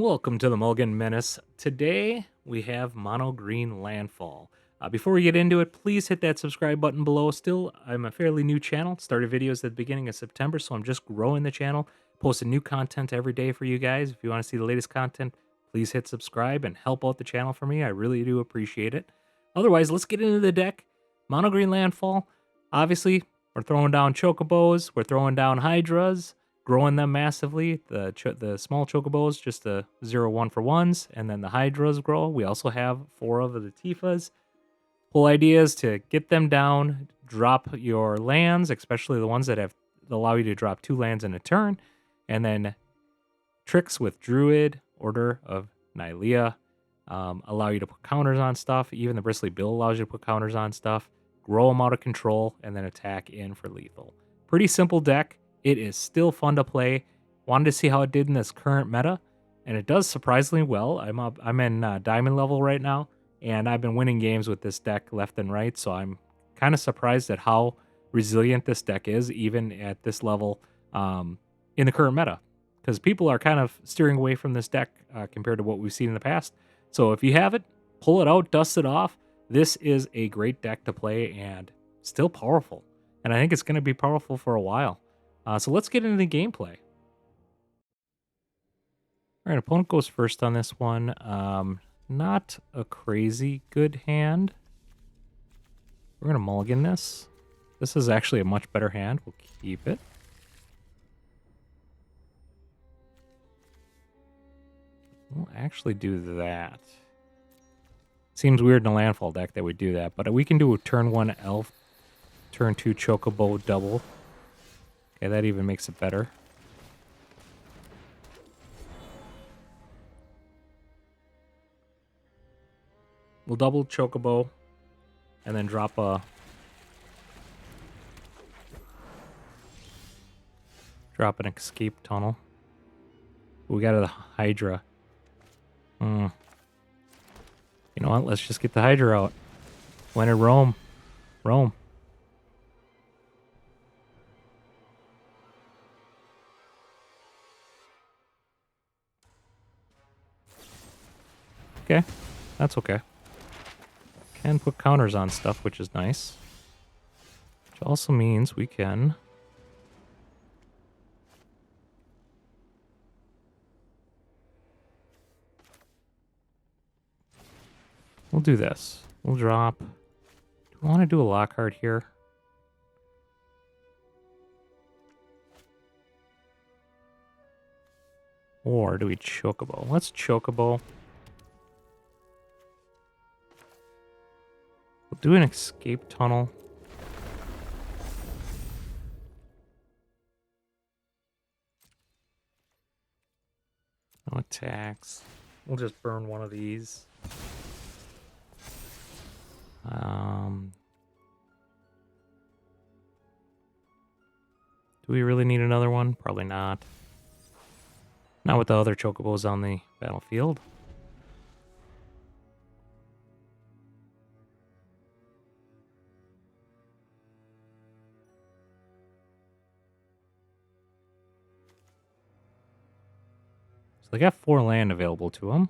Welcome to the Mulligan Menace. Today we have Mono Green Landfall. Before we get into it, please hit that subscribe button below. Still, I'm a fairly new channel. Started videos at the beginning of September, so I'm just growing the channel. Posting new content every day for you guys. If you want to see the latest content, please hit subscribe and help out the channel for me. I really do appreciate it. Otherwise, let's get into the deck. Mono Green Landfall. Obviously, we're throwing down chocobos. We're throwing down hydras, growing them massively. The small chocobos, just the 0-1 for ones, and then the hydras grow. We also have 4 of the Tifas. Whole idea is to get them down, drop your lands, especially the ones that allow you to drop 2 lands in a turn, and then tricks with Druid, Order of Nylea, allow you to put counters on stuff. Even the Bristly Bill allows you to put counters on stuff, grow them out of control, and then attack in for lethal. Pretty simple deck. It is still fun to play. Wanted to see how it did in this current meta, and it does surprisingly well. I'm in diamond level right now, and I've been winning games with this deck left and right, so I'm kind of surprised at how resilient this deck is, even at this level in the current meta, because people are kind of steering away from this deck compared to what we've seen in the past. So if you have it, pull it out, dust it off. This is a great deck to play and still powerful, and I think it's going to be powerful for a while. So let's get into the gameplay. All right, opponent goes first on this one. Not a crazy good hand. We're going to mulligan this. This is actually a much better hand. We'll keep it. We'll actually do that. Seems weird in a landfall deck that we do that, but we can do a turn 1 elf, turn 2 chocobo double. Okay, that even makes it better. We'll double chocobo and then drop an escape tunnel. We got a hydra. You know what? Let's just get the hydra out. When in Rome. Rome. Okay, that's okay. Can put counters on stuff, which is nice. Which also means we can... We'll do this. We'll drop... Do we want to do a Lockhart here? Or do we chocobo? Let's chocobo. We'll do an escape tunnel. No attacks. We'll just burn one of these. Do we really need another one? Probably not. Not with the other chocobos on the battlefield. So they got 4 land available to them.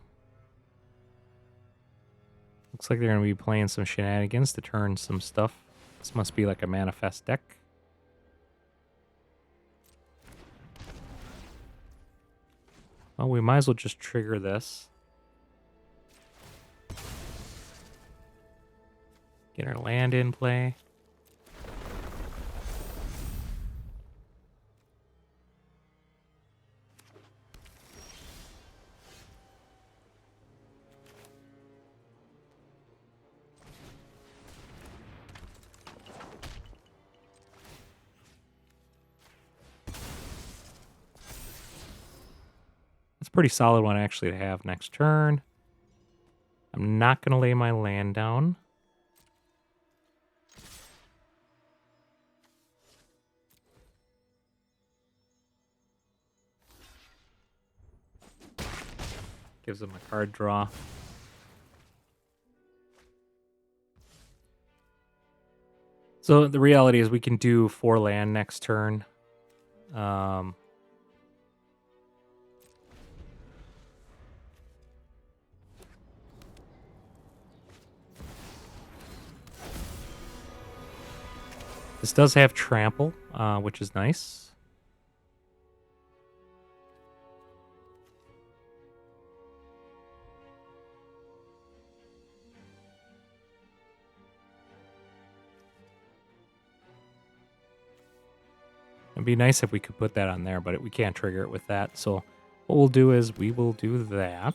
Looks like they're going to be playing some shenanigans to turn some stuff. This must be like a manifest deck. Well, we might as well just trigger this. Get our land in play. It's a pretty solid one actually to have next turn. I'm not going to lay my land down. Gives them a card draw. So the reality is we can do 4 land next turn. This does have trample, which is nice. It'd be nice if we could put that on there, but we can't trigger it with that. So what we'll do is we will do that.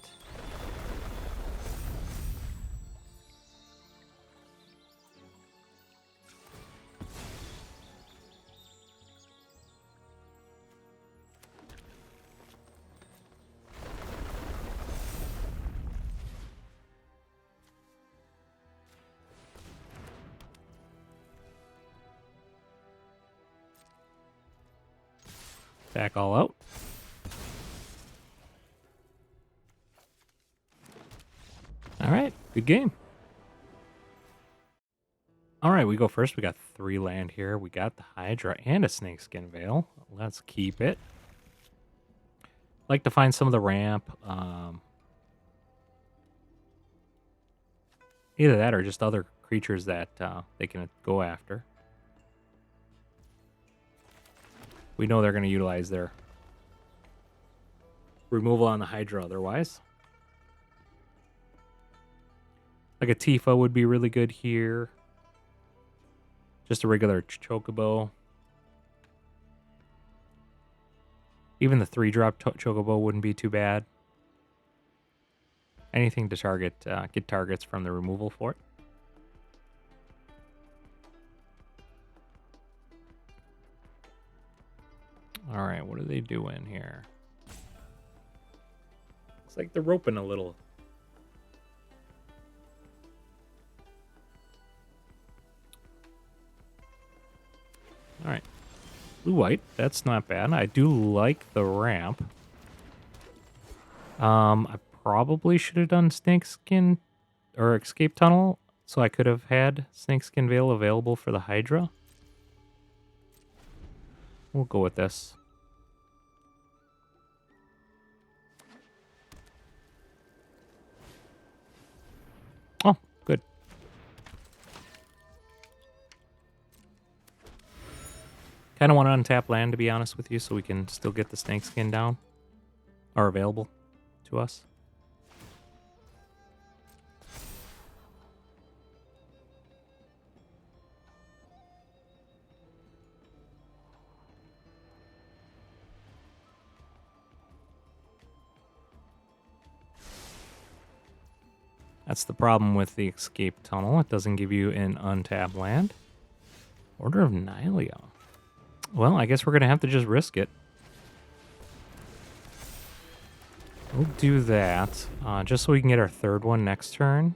Back all out. All right, good game. All right, we go first. We got 3 land here. We got the Hydra and a Snakeskin Veil. Let's keep it. Like to find some of the ramp. Either that or just other creatures that they can go after. We know they're going to utilize their removal on the Hydra otherwise. Like a Tifa would be really good here. Just a regular Chocobo. Even the 3-drop Chocobo wouldn't be too bad. Anything to target, get targets from the removal for it. All right, what are they doing here? Looks like they're roping a little. All right. Blue-white, that's not bad. I do like the ramp. I probably should have done Snakeskin or Escape Tunnel, so I could have had Snakeskin Veil available for the Hydra. We'll go with this. Oh, good. Kind of want to untap land, to be honest with you, so we can still get the Snakeskin down. Or available to us. That's the problem with the Escape Tunnel. It doesn't give you an untapped land. Order of Nihilio. Well, I guess we're going to have to just risk it. We'll do that, just so we can get our 3rd one next turn.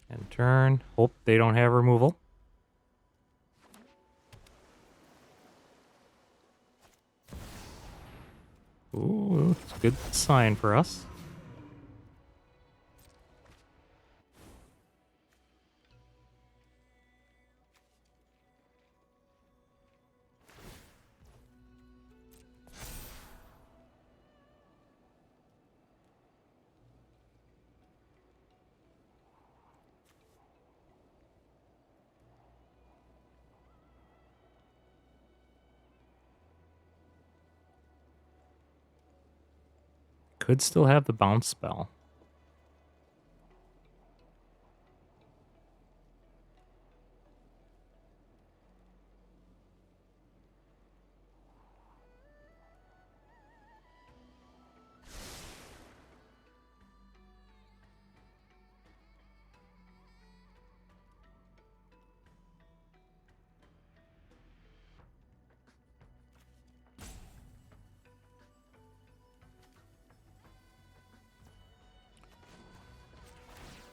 And turn. Hope they don't have removal. Ooh, it's a good sign for us. Could still have the bounce spell.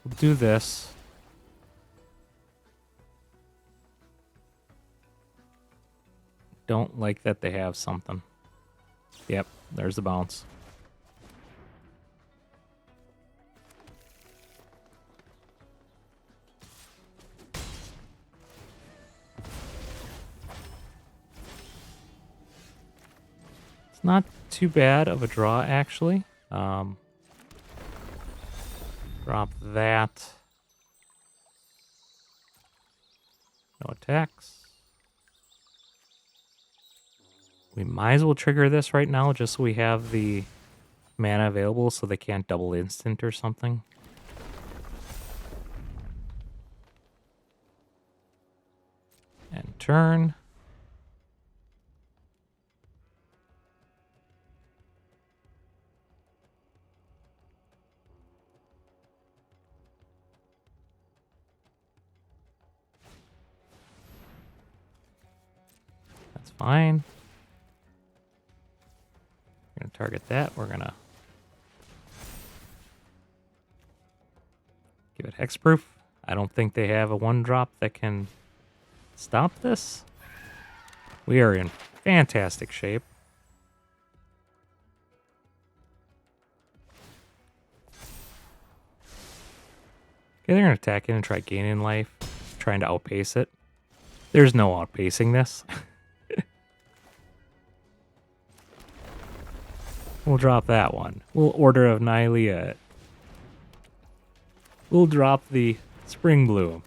We'll do this. Don't like that they have something. Yep, there's the bounce. It's not too bad of a draw, actually. Drop that. No attacks. We might as well trigger this right now just so we have the mana available so they can't double instant or something. And turn. That's fine. We're going to target that. We're going to give it hexproof. I don't think they have a 1-drop that can stop this. We are in fantastic shape. Okay, they're going to attack it and try gaining life, trying to outpace it. There's no outpacing this. We'll drop that one. We'll Order of Nylea it. We'll drop the Spring Bloom.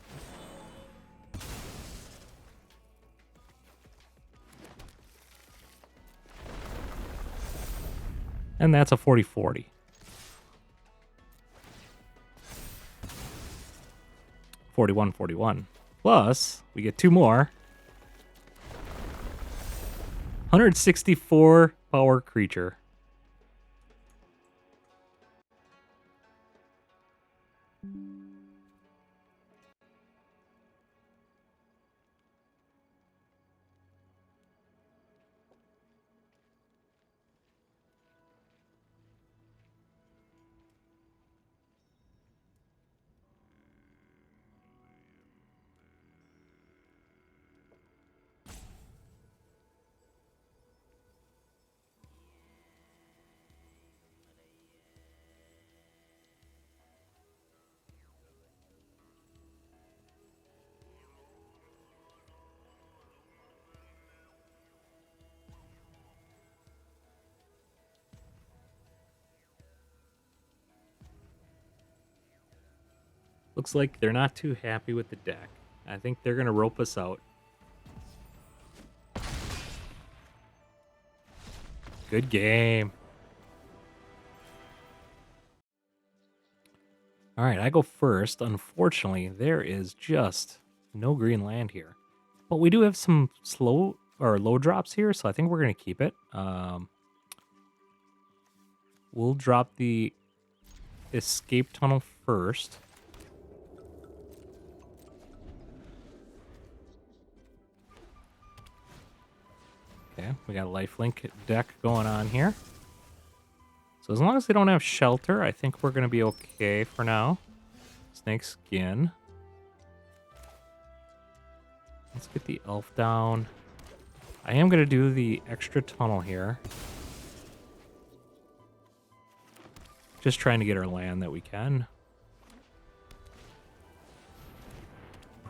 And that's a 40-40. $41-41. Plus, we get 2 more. 164 power creature. Looks like they're not too happy with the deck. I think they're going to rope us out. Good game. All right, I go first. Unfortunately, there is just no green land here. But we do have some slow or low drops here, so I think we're going to keep it. We'll drop the escape tunnel first. Okay, we got a lifelink deck going on here. So as long as they don't have shelter, I think we're going to be okay for now. Snake skin. Let's get the elf down. I am going to do the extra tunnel here. Just trying to get our land that we can.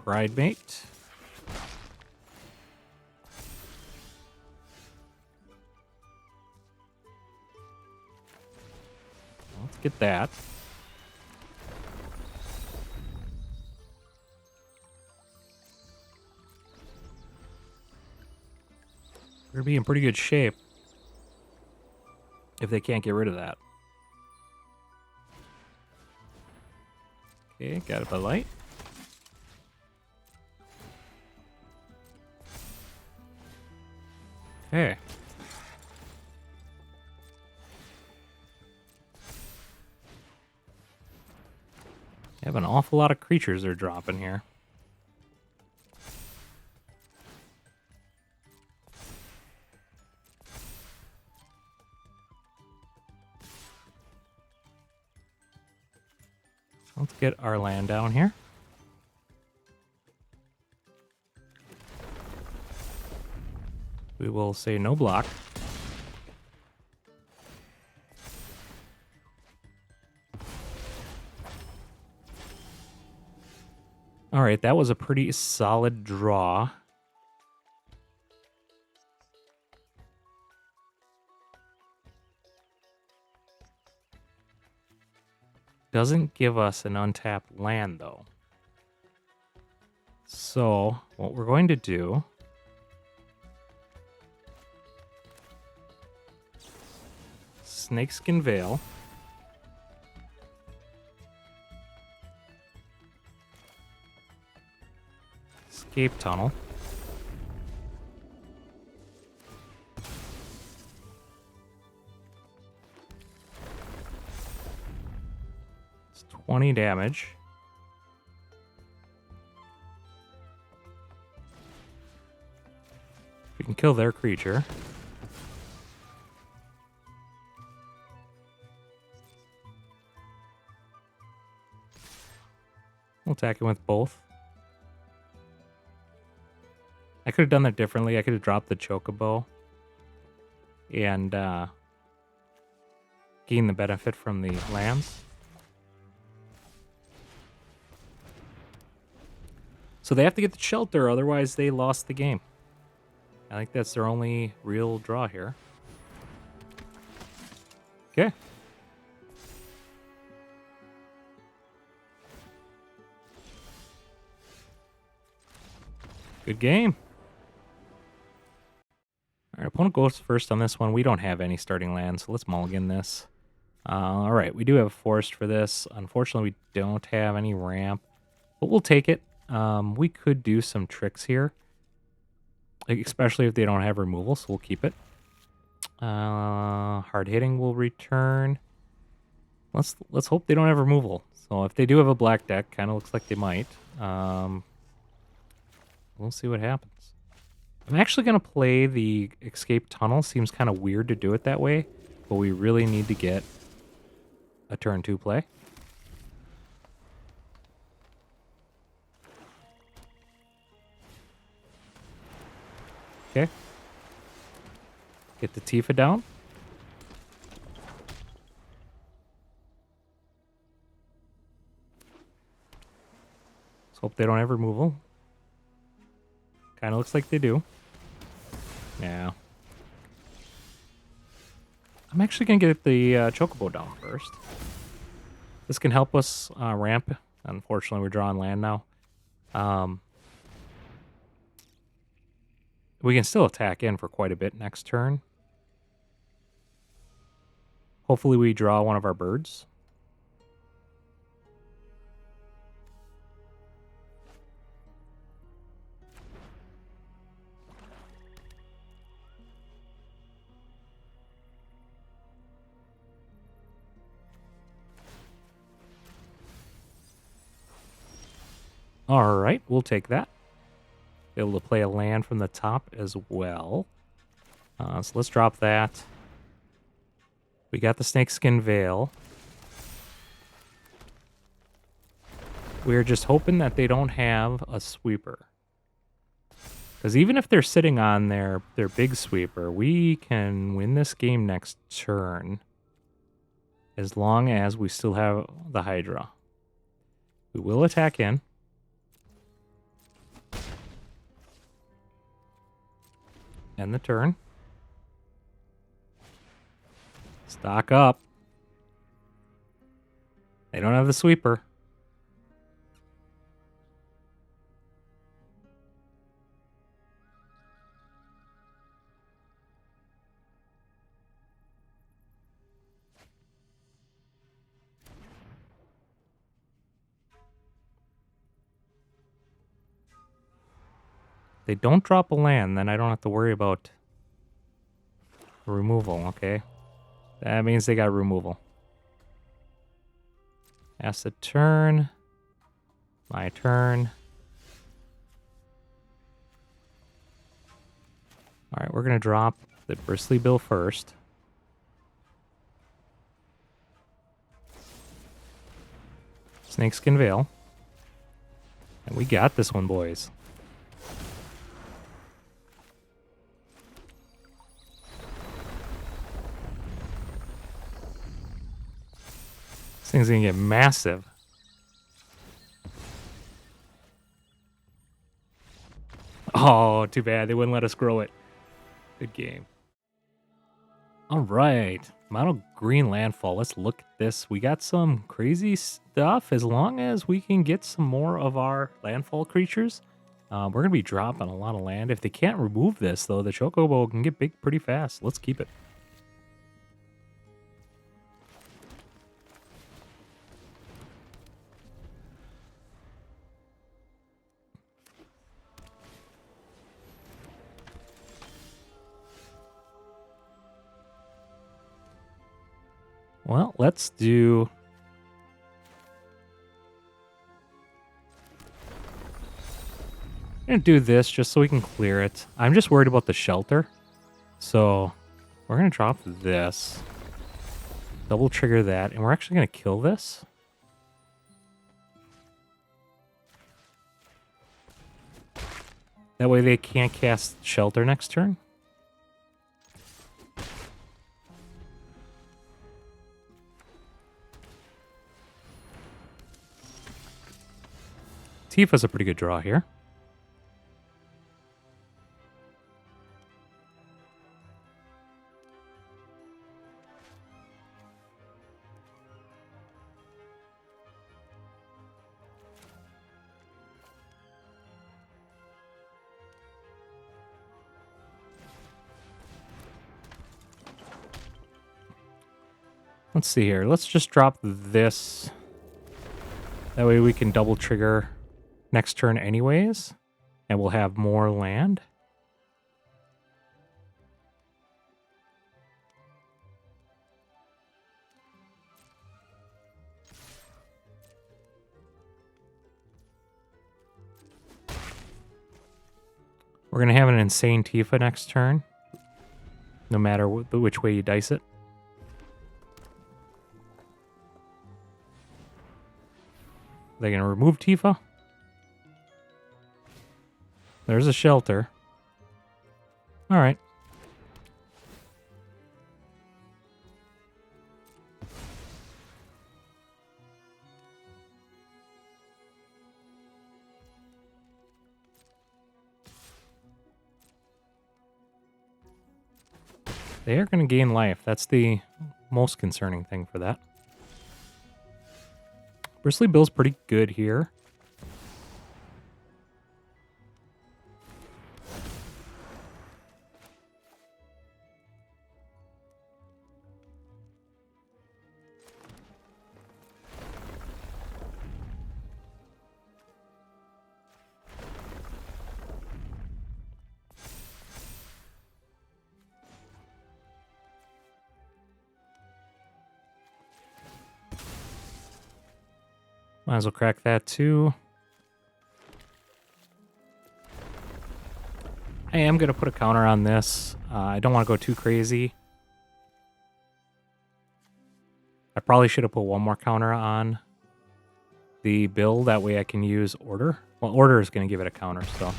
Pride Mate. Let's get that. We're going to be in pretty good shape if they can't get rid of that. Okay, got it by light. Okay. Have an awful lot of creatures they're dropping here. Let's get our land down here. We will say no block. All right, that was a pretty solid draw. Doesn't give us an untapped land, though. So what we're going to do, Snakeskin Veil. Escape Tunnel. It's 20 damage. We can kill their creature. We'll attack it with both. I could have done that differently. I could have dropped the Chocobo and gained the benefit from the lands. So they have to get the shelter, otherwise they lost the game. I think that's their only real draw here. Okay. Good game. All right, opponent goes first on this one. We don't have any starting lands, so let's mulligan this. All right, we do have a forest for this. Unfortunately, we don't have any ramp, but we'll take it. We could do some tricks here, especially if they don't have removal, so we'll keep it. Hard hitting will return. Let's hope they don't have removal. So if they do have a black deck, kind of looks like they might. We'll see what happens. I'm actually going to play the Escape Tunnel. Seems kind of weird to do it that way, but we really need to get a turn 2 play. Okay. Get the Tifa down. Let's hope they don't have removal. Kind of looks like they do. Yeah. I'm actually going to get the Chocobo down first. This can help us ramp. Unfortunately, we're drawing land now. We can still attack in for quite a bit next turn. Hopefully we draw one of our birds. All right, we'll take that. Be able to play a land from the top as well. So let's drop that. We got the Snakeskin Veil. We're just hoping that they don't have a sweeper. Because even if they're sitting on their big sweeper, we can win this game next turn. As long as we still have the Hydra. We will attack in. End the turn. Stock up. They don't have the sweeper. They don't drop a land, then I don't have to worry about removal, okay? That means they got removal. Acid turn. My turn. Alright, we're going to drop the Bristly Bill first. Snakeskin Veil. And we got this one, boys. This thing's gonna get massive. Oh, too bad. They wouldn't let us grow it. Good game. All right. Mono Green Landfall. Let's look at this. We got some crazy stuff as long as we can get some more of our landfall creatures. We're going to be dropping a lot of land. If they can't remove this, though, the chocobo can get big pretty fast. Let's keep it. Well, let's do... I'm going to do this just so we can clear it. I'm just worried about the shelter. So we're going to drop this. Double trigger that. And we're actually going to kill this. That way they can't cast shelter next turn. Tifa's a pretty good draw here. Let's see here. Let's just drop this. That way we can double trigger next turn anyways. And we'll have more land. We're going to have an insane Tifa next turn. No matter which way you dice it. They're going to remove Tifa. There's a shelter. All right. They are going to gain life. That's the most concerning thing for that. Bristly Bill's pretty good here. Might as well crack that too. I am going to put a counter on this. I don't want to go too crazy. I probably should have put one more counter on the bill. That way I can use Order. Well, Order is going to give it a counter, so.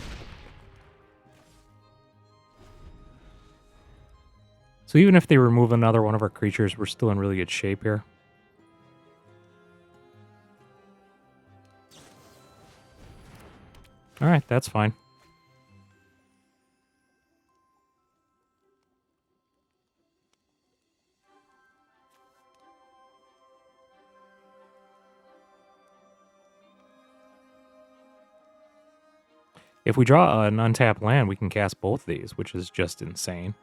So even if they remove another one of our creatures, we're still in really good shape here. All right, that's fine. If we draw an untapped land, we can cast both these, which is just insane.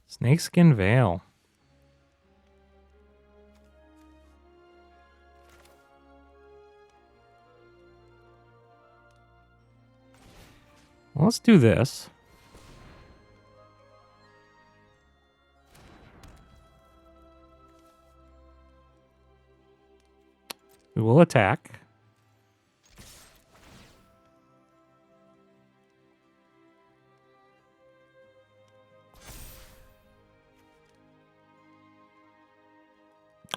Snakeskin Veil. Well, let's do this. We will attack.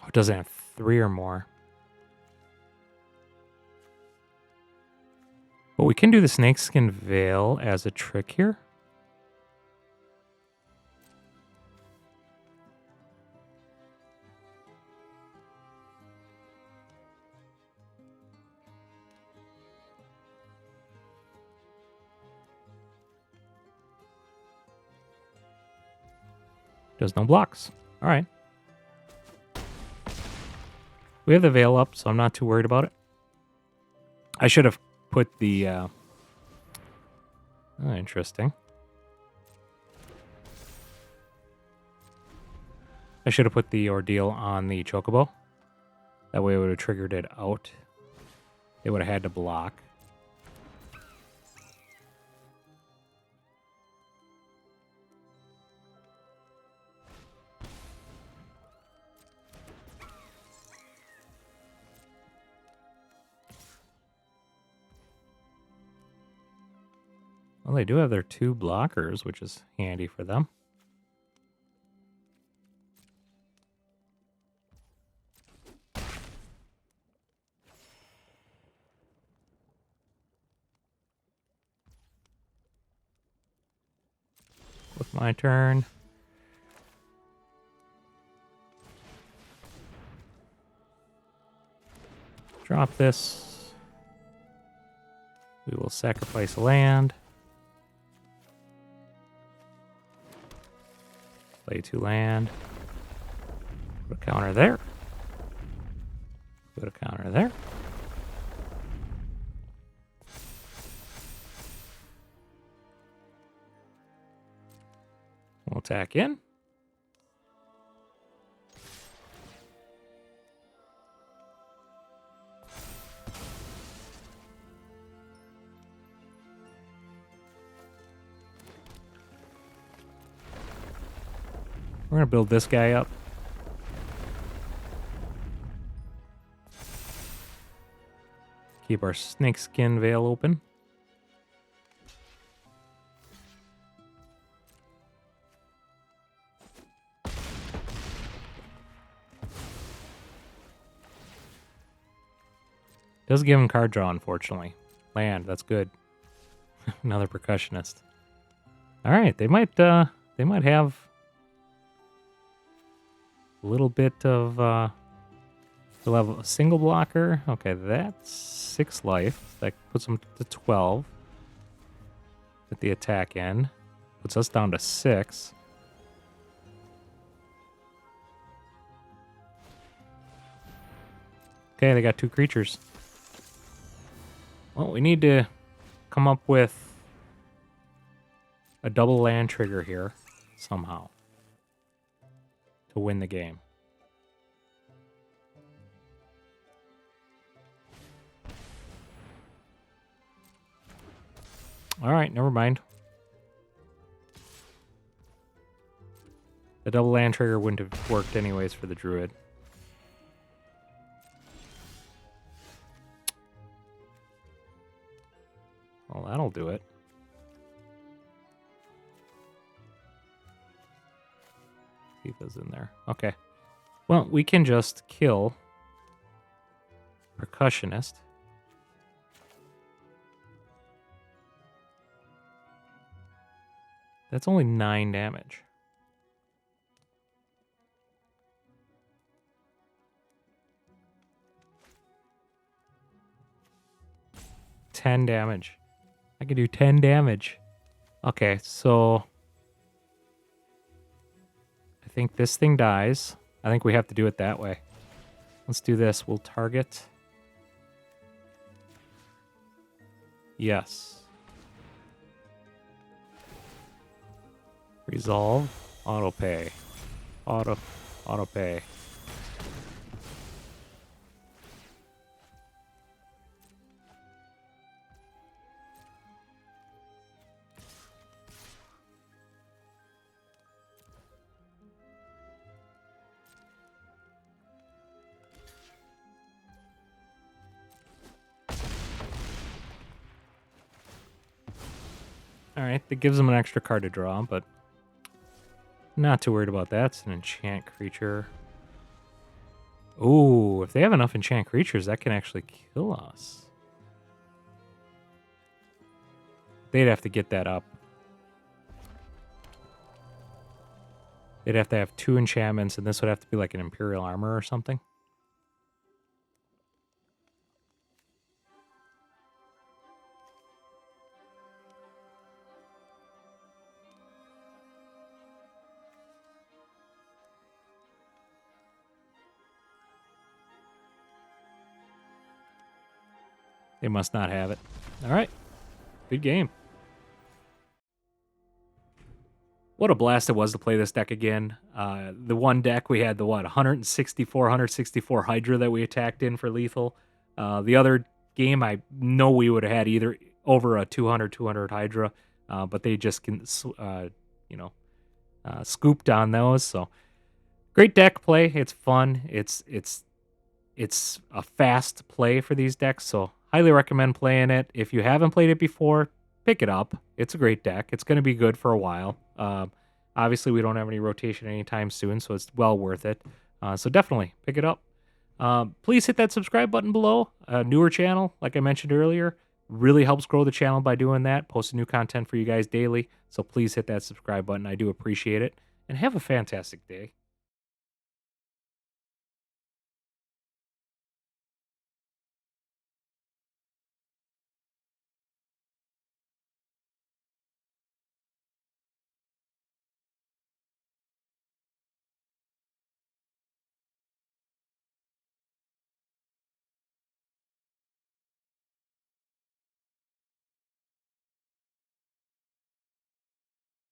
Oh, it doesn't have 3 or more. But we can do the Snakeskin Veil as a trick here. Does no blocks. All right. We have the veil up, so I'm not too worried about it. I should have put the... oh, interesting. I should have put the ordeal on the chocobo. That way it would have triggered it out. It would have had to block. Well, they do have their 2 blockers, which is handy for them. With my turn. Drop this. We will sacrifice land. Play 2 land. Put a counter there. Put a counter there. We'll attack in. We're going to build this guy up. Keep our snakeskin veil open. Does give him card draw, unfortunately. Land, that's good. Another percussionist. All right, they might have a little bit of they'll have a single blocker. Okay, that's 6 life. That puts them to 12 at the attack end. Puts us down to 6. Okay, they got 2 creatures. Well, we need to come up with a double land trigger here somehow to win the game. All right, never mind. The double land trigger wouldn't have worked anyways for the druid. Well, that'll do it. See if it's in there. Okay. Well, we can just kill Percussionist. That's only 9 damage. $10 damage. I can do 10 damage. Okay, so I think this thing dies. I think we have to do it that way. Let's do this. We'll target. Yes. Resolve. Autopay. Autopay. Alright, that gives them an extra card to draw, but not too worried about that. It's an enchant creature. Ooh, if they have enough enchant creatures, that can actually kill us. They'd have to get that up. They'd have to have 2 enchantments, and this would have to be like an Imperial Armor or something. They must not have it. All right. Good game. What a blast it was to play this deck again. The one deck we had the 164 Hydra that we attacked in for lethal. The other game I know we would have had either over a 200 Hydra, but they just can you know scooped on those. So great deck play. It's fun. It's a fast play for these decks. So highly recommend playing it. If you haven't played it before, pick it up. It's a great deck. It's going to be good for a while. Obviously, we don't have any rotation anytime soon, so it's well worth it. So definitely pick it up. Please hit that subscribe button below. Newer channel, like I mentioned earlier, really helps grow the channel by doing that. Posting new content for you guys daily. So please hit that subscribe button. I do appreciate it. And have a fantastic day.